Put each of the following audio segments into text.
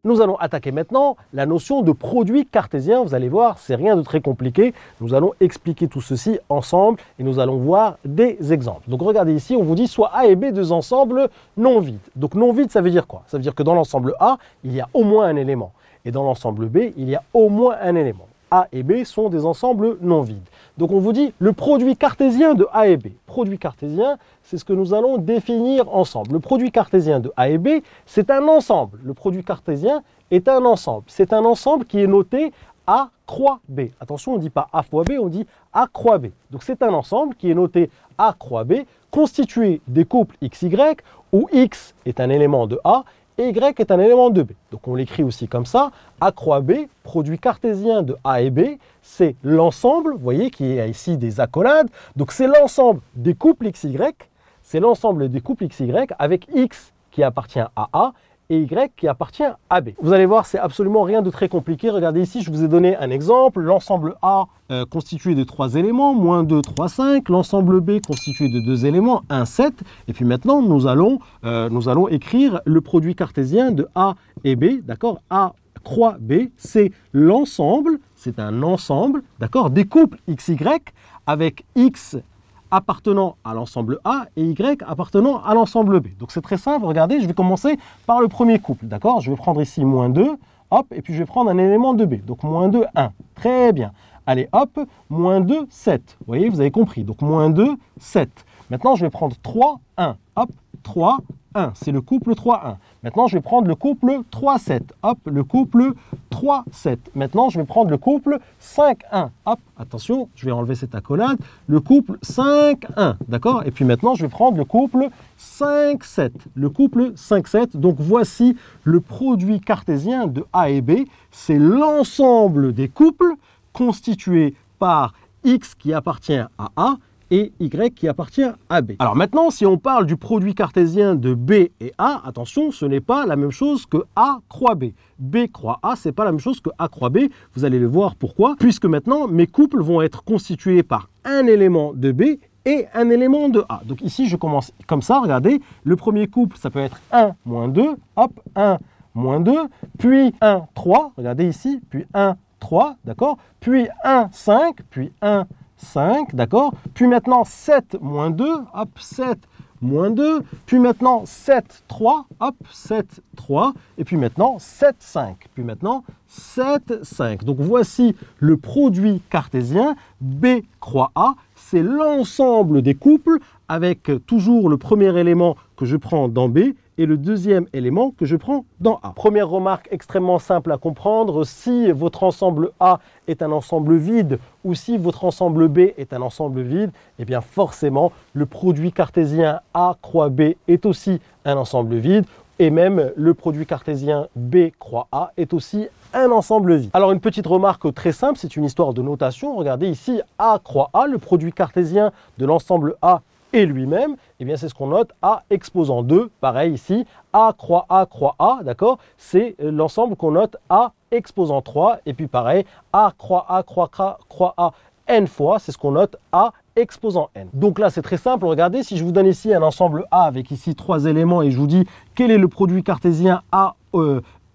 Nous allons attaquer maintenant la notion de produit cartésien. Vous allez voir, c'est rien de très compliqué. Nous allons expliquer tout ceci ensemble et nous allons voir des exemples. Donc regardez ici, on vous dit soit A et B deux ensembles non vides. Donc non vide, ça veut dire quoi? Ça veut dire que dans l'ensemble A, il y a au moins un élément. Et dans l'ensemble B, il y a au moins un élément. A et B sont des ensembles non vides. Donc on vous dit le produit cartésien de A et B. Produit cartésien, c'est ce que nous allons définir ensemble. Le produit cartésien de A et B, c'est un ensemble. Le produit cartésien est un ensemble. C'est un ensemble qui est noté A croix B. Attention, on ne dit pas A fois B, on dit A croix B. Donc c'est un ensemble qui est noté A croix B, constitué des couples XY, où X est un élément de A, et Y est un élément de B. Donc on l'écrit aussi comme ça, A croix B, produit cartésien de A et B, c'est l'ensemble, vous voyez, qui est ici des accolades. Donc c'est l'ensemble des couples XY, c'est l'ensemble des couples XY avec X qui appartient à A et Y qui appartient à B. Vous allez voir, c'est absolument rien de très compliqué. Regardez ici, je vous ai donné un exemple. L'ensemble A constitué de 3 éléments, moins 2, 3, 5. L'ensemble B constitué de 2 éléments, 1, 7. Et puis maintenant, nous allons écrire le produit cartésien de A et B. D'accord? A croix B, c'est l'ensemble, c'est un ensemble, d'accord, des couples XY avec X appartenant à l'ensemble A et Y appartenant à l'ensemble B. Donc c'est très simple, regardez, je vais commencer par le premier couple, d'accord? Je vais prendre ici moins 2, hop, et puis je vais prendre un élément de B, donc moins 2, 1. Très bien. Allez, hop, moins 2, 7. Vous voyez, vous avez compris. Donc moins 2, 7. Maintenant, je vais prendre 3, 1. Hop, 3, 1. C'est le couple 3, 1. Maintenant, je vais prendre le couple 3, 7. Hop, le couple 3, 7. Maintenant, je vais prendre le couple 5, 1. Hop, attention, je vais enlever cette accolade. Le couple 5, 1. D'accord? Et puis maintenant, je vais prendre le couple 5, 7. Le couple 5, 7. Donc, voici le produit cartésien de A et B. C'est l'ensemble des couples constitués par X qui appartient à A et Y qui appartient à B. Alors maintenant, si on parle du produit cartésien de B et A, attention, ce n'est pas la même chose que A croix B. B croix A, ce n'est pas la même chose que A croix B. Vous allez le voir pourquoi. Puisque maintenant, mes couples vont être constitués par un élément de B et un élément de A. Donc ici, je commence comme ça, regardez. Le premier couple, ça peut être 1, moins 2, hop, 1, moins 2, puis 1, 3, regardez ici, puis 1, 3, d'accord, puis 1, 5, puis 1, 5, d'accord, puis maintenant 7, moins 2, hop, 7, moins 2, puis maintenant 7, 3, hop, 7, 3, et puis maintenant 7, 5, puis maintenant 7, 5. Donc voici le produit cartésien B croix A, c'est l'ensemble des couples avec toujours le premier élément que je prends dans B et le deuxième élément que je prends dans A. Première remarque extrêmement simple à comprendre, si votre ensemble A est un ensemble vide ou si votre ensemble B est un ensemble vide, eh bien forcément le produit cartésien A croix B est aussi un ensemble vide et même le produit cartésien B croix A est aussi un ensemble vide. Alors une petite remarque très simple, c'est une histoire de notation. Regardez ici A croix A, le produit cartésien de l'ensemble A et lui-même, eh bien c'est ce qu'on note A exposant 2, pareil ici, A croix A, d'accord, c'est l'ensemble qu'on note A exposant 3, et puis pareil, A croix A n fois, c'est ce qu'on note A exposant n. Donc là c'est très simple, regardez, si je vous donne ici un ensemble A avec ici 3 éléments et je vous dis quel est le produit cartésien A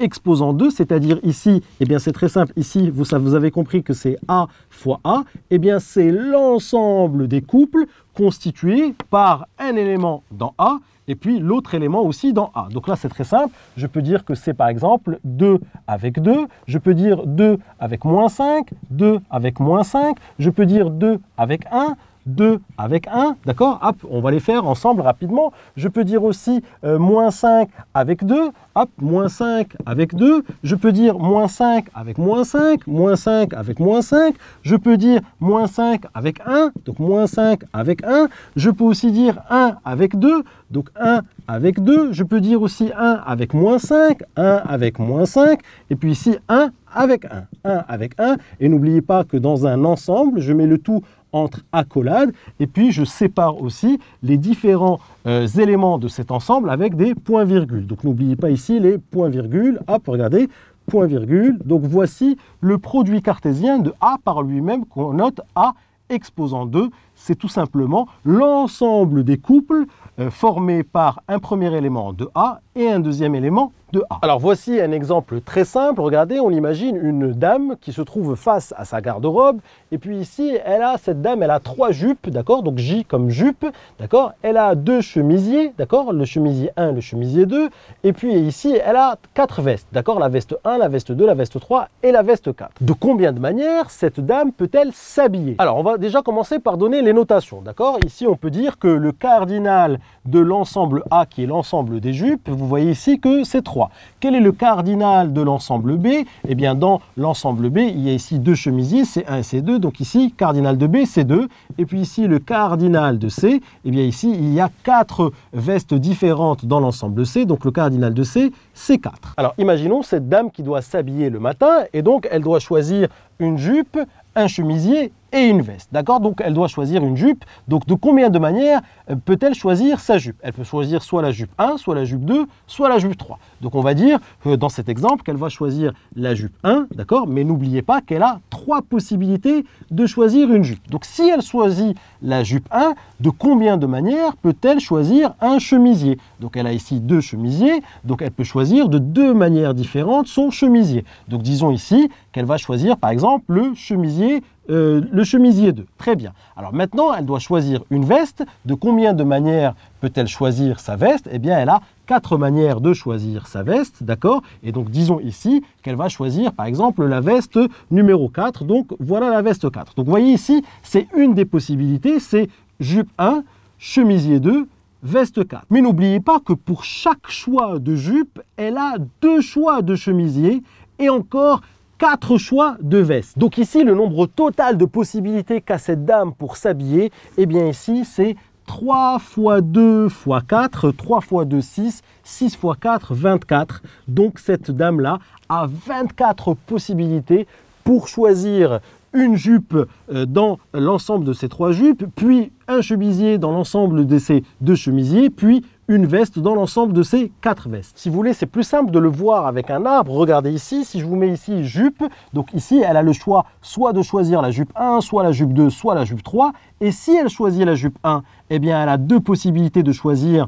exposant 2, c'est-à-dire ici, eh bien c'est très simple, ici vous avez compris que c'est A fois A, eh bien c'est l'ensemble des couples constitués par un élément dans A et puis l'autre élément aussi dans A. Donc là c'est très simple, je peux dire que c'est par exemple 2 avec 2, je peux dire 2 avec moins 5, 2 avec moins 5, je peux dire 2 avec 1, 2 avec 1, d'accord? Hop, on va les faire ensemble rapidement. Je peux dire aussi moins 5 avec 2, hop, moins 5 avec 2. Je peux dire moins 5 avec moins 5, moins 5 avec moins 5. Je peux dire moins 5 avec 1, donc moins 5 avec 1. Je peux aussi dire 1 avec 2, donc 1 avec 2. Je peux dire aussi 1 avec moins 5, 1 avec moins 5. Et puis ici 1 avec 1, 1 avec 1. Et n'oubliez pas que dans un ensemble, je mets le tout entre accolades et puis je sépare aussi les différents éléments de cet ensemble avec des points-virgules. Donc n'oubliez pas ici les points-virgules. Hop, regardez, point-virgule. Donc voici le produit cartésien de A par lui-même qu'on note A exposant 2. C'est tout simplement l'ensemble des couples formés par un premier élément de A et un deuxième élément de A. Alors voici un exemple très simple. Regardez, on imagine une dame qui se trouve face à sa garde-robe. Et puis ici, cette dame, elle a 3 jupes, d'accord? Donc J comme jupe, d'accord? Elle a 2 chemisiers, d'accord? Le chemisier 1, le chemisier 2. Et puis ici, elle a 4 vestes, d'accord? La veste 1, la veste 2, la veste 3 et la veste 4. De combien de manières cette dame peut-elle s'habiller? Alors, on va déjà commencer par donner les notations, d'accord? Ici, on peut dire que le cardinal de l'ensemble A, qui est l'ensemble des jupes, vous voyez ici que c'est 3. Quel est le cardinal de l'ensemble B? Eh bien, dans l'ensemble B, il y a ici 2 chemisiers, C1 et C2. Donc ici, cardinal de B, c'est 2. Et puis ici, le cardinal de C, eh bien ici, il y a 4 vestes différentes dans l'ensemble C. Donc le cardinal de C, c'est 4. Alors, imaginons cette dame qui doit s'habiller le matin et donc elle doit choisir une jupe, un chemisier et une veste. D'accord? Donc, elle doit choisir une jupe. Donc, de combien de manières peut-elle choisir sa jupe? Elle peut choisir soit la jupe 1, soit la jupe 2, soit la jupe 3. Donc, on va dire que dans cet exemple qu'elle va choisir la jupe 1, d'accord? Mais n'oubliez pas qu'elle a 3 possibilités de choisir une jupe. Donc, si elle choisit la jupe 1, de combien de manières peut-elle choisir un chemisier? Donc, elle a ici 2 chemisiers. Donc, elle peut choisir de 2 manières différentes son chemisier. Donc, disons ici qu'elle va choisir, par exemple, le chemisier 2. Très bien. Alors maintenant, elle doit choisir une veste. De combien de manières peut-elle choisir sa veste? Eh bien, elle a 4 manières de choisir sa veste, d'accord? Et donc, disons ici qu'elle va choisir, par exemple, la veste numéro 4. Donc, voilà la veste 4. Donc, vous voyez ici, c'est une des possibilités, c'est jupe 1, chemisier 2, veste 4. Mais n'oubliez pas que pour chaque choix de jupe, elle a 2 choix de chemisier et encore 4 choix de veste. Donc ici, le nombre total de possibilités qu'a cette dame pour s'habiller, eh bien ici, c'est 3 x 2 x 4, 3 x 2, 6, 6 x 4, 24. Donc cette dame-là a 24 possibilités pour choisir une jupe dans l'ensemble de ces 3 jupes, puis un chemisier dans l'ensemble de ces 2 chemisiers, puis une veste dans l'ensemble de ces 4 vestes. Si vous voulez, c'est plus simple de le voir avec un arbre. Regardez ici, si je vous mets ici jupe, donc ici, elle a le choix soit de choisir la jupe 1, soit la jupe 2, soit la jupe 3. Et si elle choisit la jupe 1, eh bien, elle a 2 possibilités de choisir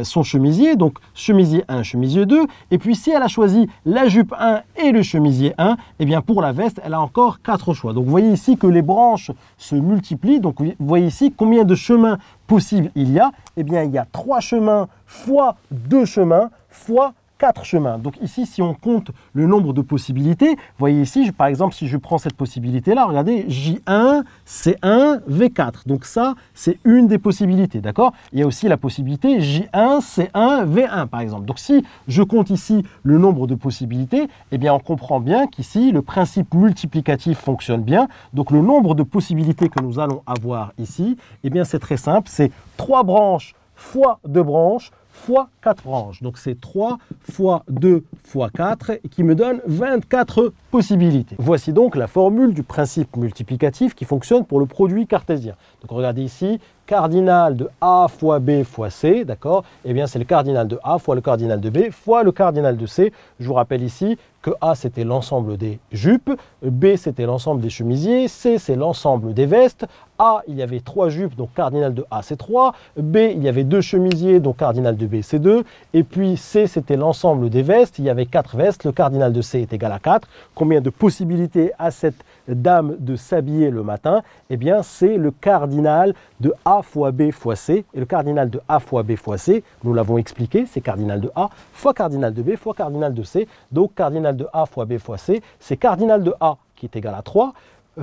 son chemisier, donc chemisier 1, chemisier 2. Et puis, si elle a choisi la jupe 1 et le chemisier 1, eh bien, pour la veste, elle a encore 4 choix. Donc, vous voyez ici que les branches se multiplient. Donc, vous voyez ici combien de chemins possibles il y a. Eh bien, il y a 3 chemins fois 2 chemins fois 4 chemins. Donc ici, si on compte le nombre de possibilités, vous voyez ici, par exemple, si je prends cette possibilité-là, regardez, J1, C1, V4. Donc ça, c'est une des possibilités, d'accord? Il y a aussi la possibilité J1, C1, V1, par exemple. Donc si je compte ici le nombre de possibilités, eh bien, on comprend bien qu'ici, le principe multiplicatif fonctionne bien. Donc le nombre de possibilités que nous allons avoir ici, eh bien, c'est très simple, c'est 3 branches fois 2 branches fois 4 branches. Donc c'est 3 fois 2 fois 4 qui me donne 24 possibilités. Voici donc la formule du principe multiplicatif qui fonctionne pour le produit cartésien. Donc regardez ici, cardinal de A fois B fois C, d'accord? Eh bien c'est le cardinal de A fois le cardinal de B fois le cardinal de C. Je vous rappelle ici que A c'était l'ensemble des jupes, B c'était l'ensemble des chemisiers, C c'est l'ensemble des vestes, A il y avait 3 jupes, donc cardinal de A c'est 3, B il y avait 2 chemisiers, donc cardinal de B c'est 2, et puis C c'était l'ensemble des vestes, il y avait 4 vestes, le cardinal de C est égal à 4. Combien de possibilités a cette dame de s'habiller le matin? Eh bien c'est le cardinal de A fois B fois C, et le cardinal de A fois B fois C, nous l'avons expliqué, c'est cardinal de A fois cardinal de B fois cardinal de C, donc cardinal de A fois B fois C, c'est cardinal de A qui est égal à 3,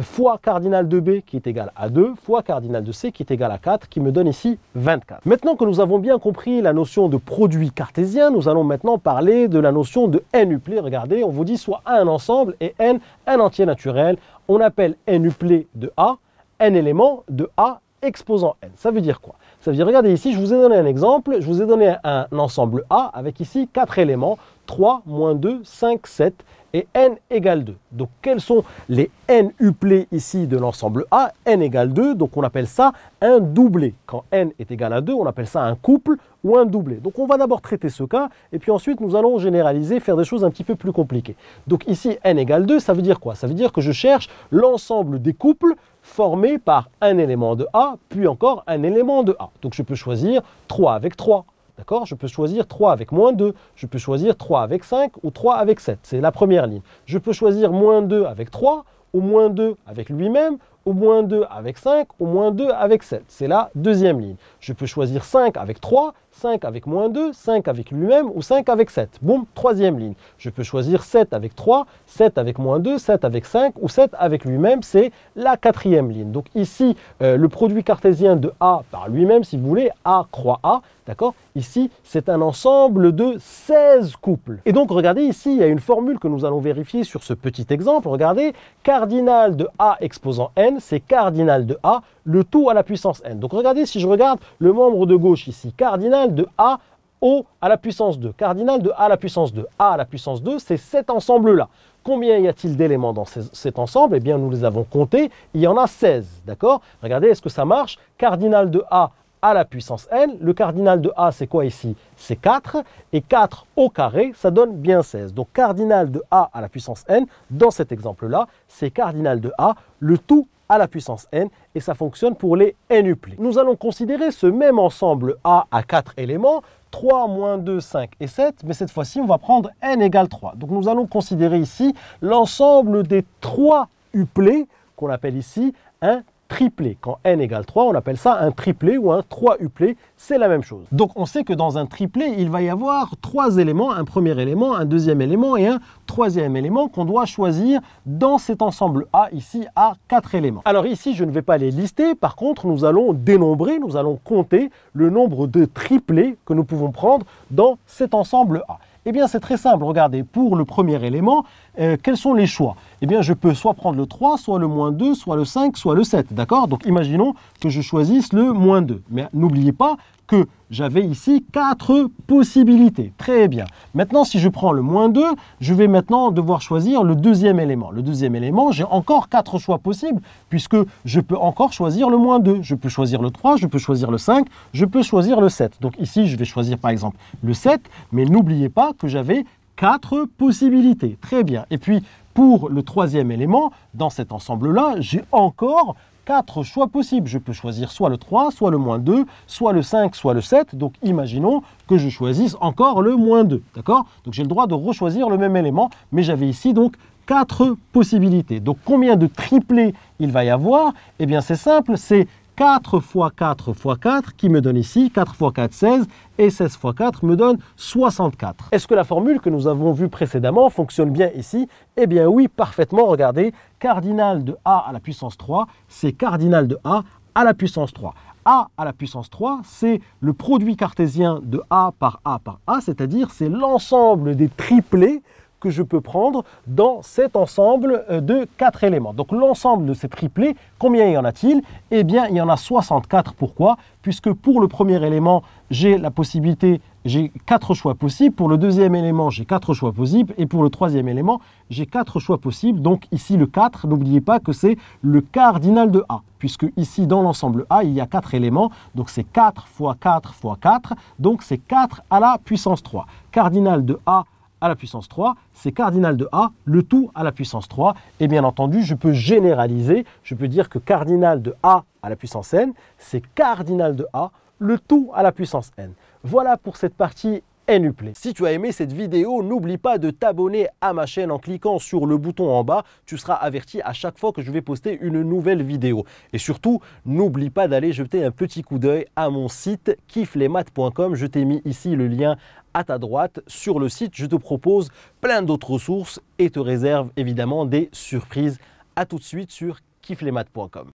fois cardinal de B qui est égal à 2, fois cardinal de C qui est égal à 4, qui me donne ici 24. Maintenant que nous avons bien compris la notion de produit cartésien, nous allons maintenant parler de la notion de n-uplé. Regardez, on vous dit soit A un ensemble et n un entier naturel. On appelle n-uplé de A, n éléments de A exposant n. Ça veut dire quoi? Ça veut dire, regardez ici, je vous ai donné un exemple, je vous ai donné un ensemble A avec ici 4 éléments, 3, moins 2, 5, 7 et n égale 2. Donc, quels sont les n uplés ici de l'ensemble A? N égale 2, donc on appelle ça un doublé. Quand n est égal à 2, on appelle ça un couple ou un doublé. Donc, on va d'abord traiter ce cas, et puis ensuite, nous allons généraliser, faire des choses un petit peu plus compliquées. Donc, ici, n égale 2, ça veut dire quoi? Ça veut dire que je cherche l'ensemble des couples formés par un élément de A, puis encore un élément de A. Donc, je peux choisir 3 avec 3, D'accord? Je peux choisir 3 avec moins 2. Je peux choisir 3 avec 5 ou 3 avec 7. C'est la première ligne. Je peux choisir moins 2 avec 3 ou moins 2 avec lui-même ou moins 2 avec 5 ou moins 2 avec 7. C'est la deuxième ligne. Je peux choisir 5 avec 3, 5 avec moins 2, 5 avec lui-même ou 5 avec 7. Boum, troisième ligne. Je peux choisir 7 avec 3, 7 avec moins 2, 7 avec 5 ou 7 avec lui-même. C'est la quatrième ligne. Donc ici, le produit cartésien de A par lui-même, si vous voulez, A croix A, d'accord? Ici, c'est un ensemble de 16 couples. Et donc, regardez ici, il y a une formule que nous allons vérifier sur ce petit exemple. Regardez, cardinal de A exposant n, c'est cardinal de A, le tout à la puissance n. Donc, regardez, si je regarde le membre de gauche ici, cardinal de A O à la puissance 2, cardinal de A à la puissance 2. A à la puissance 2, c'est cet ensemble-là. Combien y a-t-il d'éléments dans cet ensemble? Eh bien, nous les avons comptés. Il y en a 16, d'accord? Regardez, est-ce que ça marche? Cardinal de A à la puissance n. Le cardinal de A, c'est quoi ici? C'est 4. Et 4 au carré, ça donne bien 16. Donc, cardinal de A à la puissance n, dans cet exemple-là, c'est cardinal de A, le tout à la puissance n, et ça fonctionne pour les n-uplés. Nous allons considérer ce même ensemble A à 4 éléments, 3, moins 2, 5 et 7, mais cette fois-ci, on va prendre n égale 3. Donc, nous allons considérer ici l'ensemble des 3 uplés, qu'on appelle ici un triplé. Quand n égale 3, on appelle ça un triplé ou un 3 uplé, c'est la même chose. Donc on sait que dans un triplé, il va y avoir 3 éléments, un premier élément, un deuxième élément et un troisième élément qu'on doit choisir dans cet ensemble A ici à 4 éléments. Alors ici, je ne vais pas les lister, par contre, nous allons dénombrer, nous allons compter le nombre de triplés que nous pouvons prendre dans cet ensemble A. Eh bien, c'est très simple. Regardez, pour le premier élément, quels sont les choix? Eh bien, je peux soit prendre le 3, soit le moins 2, soit le 5, soit le 7. D'accord? Donc, imaginons que je choisisse le moins 2. Mais n'oubliez pas que j'avais ici 4 possibilités. Très bien. Maintenant, si je prends le moins 2, je vais maintenant devoir choisir le deuxième élément. Le deuxième élément, j'ai encore 4 choix possibles, puisque je peux encore choisir le moins 2. Je peux choisir le 3, je peux choisir le 5, je peux choisir le 7. Donc ici, je vais choisir par exemple le 7, mais n'oubliez pas que j'avais 4 possibilités. Très bien. Et puis, pour le troisième élément, dans cet ensemble-là, j'ai encore 4 choix possibles. Je peux choisir soit le 3, soit le moins 2, soit le 5, soit le 7. Donc, imaginons que je choisisse encore le moins 2. D'accord? Donc, j'ai le droit de rechoisir le même élément, mais j'avais ici donc 4 possibilités. Donc, combien de triplés il va y avoir? Eh bien, c'est simple, c'est 4 fois 4 fois 4 qui me donne ici 4 fois 4, 16 et 16 fois 4 me donne 64. Est-ce que la formule que nous avons vue précédemment fonctionne bien ici? Eh bien oui, parfaitement. Regardez, cardinal de A à la puissance 3, c'est cardinal de A à la puissance 3. A à la puissance 3, c'est le produit cartésien de A par A par A, c'est-à-dire c'est l'ensemble des triplés que je peux prendre dans cet ensemble de 4 éléments. Donc l'ensemble de ces triplés, combien y en a-t-il? Eh bien, il y en a 64. Pourquoi? Puisque pour le premier élément, j'ai la possibilité, j'ai 4 choix possibles. Pour le deuxième élément, j'ai 4 choix possibles. Et pour le troisième élément, j'ai 4 choix possibles. Donc ici, le 4, n'oubliez pas que c'est le cardinal de A. Puisque ici, dans l'ensemble A, il y a 4 éléments. Donc c'est 4 fois 4 fois 4. Donc c'est 4 à la puissance 3. Cardinal de A à la puissance 3, c'est cardinal de A, le tout à la puissance 3. Et bien entendu, je peux généraliser, je peux dire que cardinal de A à la puissance n, c'est cardinal de A, le tout à la puissance n. Voilà pour cette partie n-uplé. Si tu as aimé cette vidéo, n'oublie pas de t'abonner à ma chaîne en cliquant sur le bouton en bas. Tu seras averti à chaque fois que je vais poster une nouvelle vidéo. Et surtout, n'oublie pas d'aller jeter un petit coup d'œil à mon site kifflesmaths.com. Je t'ai mis ici le lien à ta droite. Sur le site, je te propose plein d'autres ressources et te réserve évidemment des surprises. À tout de suite sur kifflesmaths.com.